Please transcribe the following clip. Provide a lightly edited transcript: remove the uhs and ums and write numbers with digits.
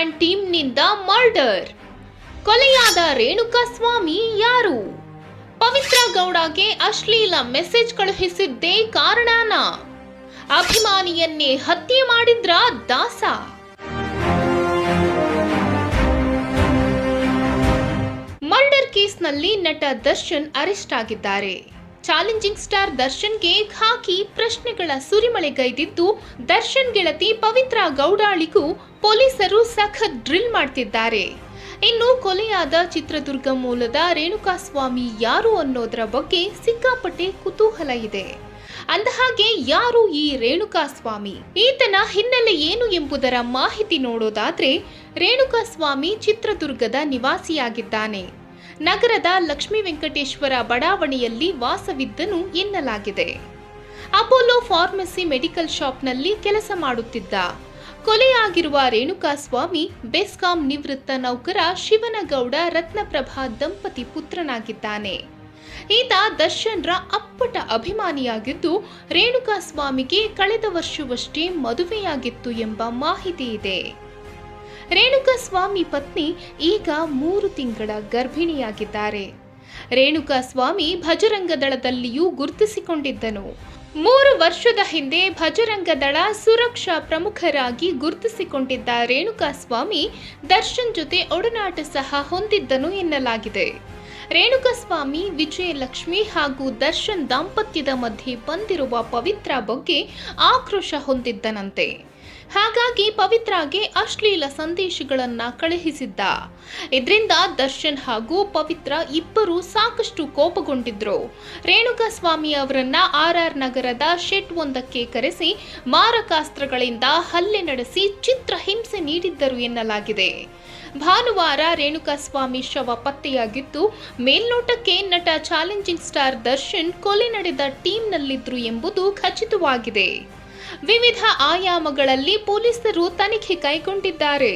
Band ಟೀಮ್ನಿಂದ murder. ಕೊಲೆಯಾದ ರೇಣುಕಾಸ್ವಾಮಿ ಯಾರು? ಪವಿತ್ರ ಗೌಡಗೆ ಅಶ್ಲೀಲ ಮೆಸೇಜ್ ಕಳುಹಿಸಿದ್ದೇ ಕಾರಣನಾ? ಅಭಿಮಾನಿಯನ್ನೇ ಹತ್ಯೆ ಮಾಡಿದ್ರ ದಾಸ? ಮರ್ಡರ್ ಕೇಸ್ನಲ್ಲಿ ನಟ ದರ್ಶನ್ ಅರೆಸ್ಟ್ ಆಗಿದ್ದಾರೆ. ಚಾಲೆಂಜಿಂಗ್ ಸ್ಟಾರ್ ದರ್ಶನ್ಗೆ ಖಾಕಿ ಪ್ರಶ್ನೆಗಳ ಸುರಿಮಳೆಗೈದಿದ್ದು, ದರ್ಶನ್ ಗೆಳತಿ ಪವಿತ್ರ ಗೌಡಾಳಿಗೂ ಪೊಲೀಸರು ಸಖತ್ ಡ್ರಿಲ್ ಮಾಡ್ತಿದ್ದಾರೆ. ಇನ್ನು ಕೊಲೆಯಾದ ಚಿತ್ರದುರ್ಗ ಮೂಲದ ರೇಣುಕಾಸ್ವಾಮಿ ಯಾರು ಅನ್ನೋದರ ಬಗ್ಗೆ ಸಿಕ್ಕಾಪಟ್ಟೆ ಕುತೂಹಲ ಇದೆ. ಅಂದಹಾಗೆ ಯಾರು ಈ ರೇಣುಕಾಸ್ವಾಮಿ? ಈತನ ಹಿನ್ನೆಲೆ ಏನು ಎಂಬುದರ ಮಾಹಿತಿ ನೋಡೋದಾದ್ರೆ, ರೇಣುಕಾಸ್ವಾಮಿ ಚಿತ್ರದುರ್ಗದ ನಿವಾಸಿಯಾಗಿದ್ದಾನೆ. ನಗರದ ಲಕ್ಷ್ಮೀ ವೆಂಕಟೇಶ್ವರ ಬಡಾವಣೆಯಲ್ಲಿ ವಾಸವಿದ್ದನು ಎನ್ನಲಾಗಿದೆ. ಅಪೋಲೋ ಫಾರ್ಮಸಿ ಮೆಡಿಕಲ್ ಶಾಪ್ನಲ್ಲಿ ಕೆಲಸ ಮಾಡುತ್ತಿದ್ದ. ಕೊಲೆಯಾಗಿರುವ ರೇಣುಕಾಸ್ವಾಮಿ ಬೆಸ್ಕಾಂ ನಿವೃತ್ತ ನೌಕರ ಶಿವನಗೌಡ ರತ್ನಪ್ರಭಾ ದಂಪತಿ ಪುತ್ರನಾಗಿದ್ದಾನೆ. ಈತ ದರ್ಶನ್ರ ಅಪ್ಪಟ ಅಭಿಮಾನಿಯಾಗಿದ್ದು, ರೇಣುಕಾಸ್ವಾಮಿಗೆ ಕಳೆದ ವರ್ಷವಷ್ಟೇ ಮದುವೆಯಾಗಿತ್ತು ಎಂಬ ಮಾಹಿತಿ ಇದೆ. ರೇಣುಕಾಸ್ವಾಮಿ ಪತ್ನಿ ಈಗ 3 ತಿಂಗಳ ಗರ್ಭಿಣಿಯಾಗಿದ್ದಾರೆ. ರೇಣುಕಾಸ್ವಾಮಿ ಭಜರಂಗ ದಳದಲ್ಲಿಯೂ ಗುರುತಿಸಿಕೊಂಡಿದ್ದನು. 3 ವರ್ಷದ ಹಿಂದೆ ಭಜರಂಗ ದಳ ಸುರಕ್ಷಾ ಪ್ರಮುಖರಾಗಿ ಗುರುತಿಸಿಕೊಂಡಿದ್ದ ರೇಣುಕಾಸ್ವಾಮಿ ದರ್ಶನ್ ಜೊತೆ ಒಡನಾಟ ಸಹ ಹೊಂದಿದ್ದನು ಎನ್ನಲಾಗಿದೆ. ರೇಣುಕಾಸ್ವಾಮಿ ವಿಜಯಲಕ್ಷ್ಮಿ ಹಾಗೂ ದರ್ಶನ್ ದಾಂಪತ್ಯದ ಮಧ್ಯೆ ಬಂದಿರುವ ಪವಿತ್ರ ಬಗ್ಗೆ ಆಕ್ರೋಶ ಹೊಂದಿದ್ದನಂತೆ. ಹಾಗಾಗಿ ಪವಿತ್ರಾಗೆ ಅಶ್ಲೀಲ ಸಂದೇಶಗಳನ್ನ ಕಳುಹಿಸಿದ್ದ. ಇದರಿಂದ ದರ್ಶನ್ ಹಾಗೂ ಪವಿತ್ರ ಇಬ್ಬರು ಸಾಕಷ್ಟು ಕೋಪಗೊಂಡಿದ್ರು. ರೇಣುಕಾಸ್ವಾಮಿ ಅವರನ್ನ RR ನಗರದ ಶೆಡ್ ಒಂದಕ್ಕೆ ಕರೆಸಿ ಮಾರಕಾಸ್ತ್ರಗಳಿಂದ ಹಲ್ಲೆ ನಡೆಸಿ ಚಿತ್ರಹಿಂಸೆ ನೀಡಿದ್ದರು ಎನ್ನಲಾಗಿದೆ. ಭಾನುವಾರ ರೇಣುಕಾಸ್ವಾಮಿ ಶವ ಪತ್ತೆಯಾಗಿದ್ದು, ಮೇಲ್ನೋಟಕ್ಕೆ ನಟ ಚಾಲೆಂಜಿಂಗ್ ಸ್ಟಾರ್ ದರ್ಶನ್ ಕೊಲೆ ನಡೆದ ಟೀಮ್ನಲ್ಲಿದ್ರು ಎಂಬುದು ಖಚಿತವಾಗಿದೆ. ವಿವಿಧ ಆಯಾಮಗಳಲ್ಲಿ ಪೊಲೀಸರು ತನಿಖೆ ಕೈಗೊಂಡಿದ್ದಾರೆ.